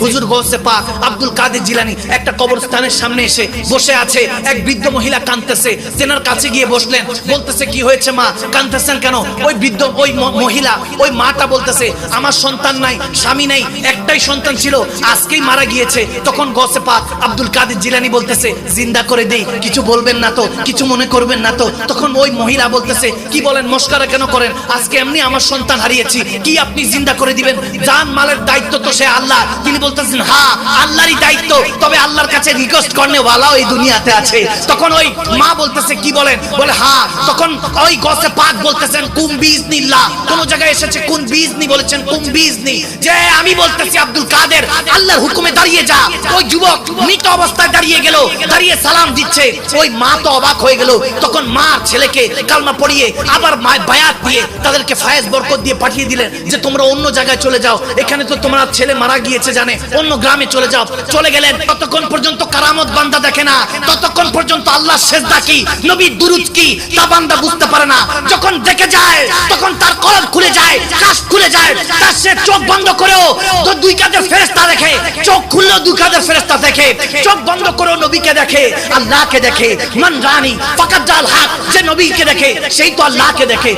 হুজুর গৌসে পাক আব্দুল কাদের জিলানী একটা কবরস্থানের সামনে এসে বসে আছে। এক বৃদ্ধ মহিলা কাঁদতেছে, তেনার কাছে গিয়ে বসলেন, বলতেছে কি হয়েছে মা, কাঁদতেছেন কেন? ওই বৃদ্ধ ওই মহিলা ওই মাটা বলতেছে আমার সন্তান নাই, স্বামী নাই, একটাই সন্তান ছিল, আজকেই মারা গিয়েছে। তখন গৌসে পাক আব্দুল কাদের জিলানী বলতেছে জিন্দা করে দেই, কিছু বলবেন না তো, কিছু মনে করবেন না তো? তখন ওই মহিলা বলতেছে কি বলেন, মস্করা কেন করেন? আজকে এমনি আমার সন্তান হারিয়েছি, কি আপনি জিন্দা করে দিবেন? জান মালের দায়িত্ব তো সে আল্লাহ। তিনি বলতেছেন হ্যাঁ আল্লাহরই দায়িত্ব, তবে আল্লাহর কাছে রিকোয়েস্ট করনে ওয়ালাও এই দুনিয়াতে আছে। তখন ওই মা বলতেছে কি বলেন? বলে হ্যাঁ। তখন ওই গৌসে পাক বলতেছেন কুম বিইজনিল্লাহ, কোন জায়গায় এসেছে কুন বিইজনি, বলেছেন কুম বিইজনি, যে আমি বলতেছি আব্দুল কাদের আল্লাহর হুকুমে দাঁড়িয়ে যা। ওই যুবক মৃত অবস্থায় দাঁড়িয়ে গেল, দাঁড়িয়ে সালাম দিচ্ছে। ওই মা তো অবাক হয়ে গেল। তখন মা ছেলেকে কালমা পড়িয়ে আবার বায়াত দিয়ে তাদেরকে ফায়েজ বরকত দিয়ে পাঠিয়ে দিলেন যে তোমরা অন্য জায়গায় চলে যাও, এখানে তো তোমার ছেলে মারা গিয়েছে জানে, অন্য গ্রামে চলে যাও। চলে গেলেন। ততক্ষণ পর্যন্ত কারামত বান্দা দেখে না, ততক্ষণ পর্যন্ত আল্লাহ সেজদা কি, নবীর দুরূদ কি তা বান্দা বুঝতে পারে না। যখন দেখে যায় তখন তার কলব খুলে যায়, কাশ খুলে যায়, তার সে চোখ বন্ধ করেও তো দুই কাঁধের ফেরেশতা দেখে, চোখ খুললেও দুই কাঁধের ফেরেশতা দেখে, চোখ বন্ধ করেও নবীকে দেখে, আল্লাহকে দেখে। মান রানি ফাকাত জাল হক, যে নবীকে দেখে সেই তো আল্লাহকে দেখে।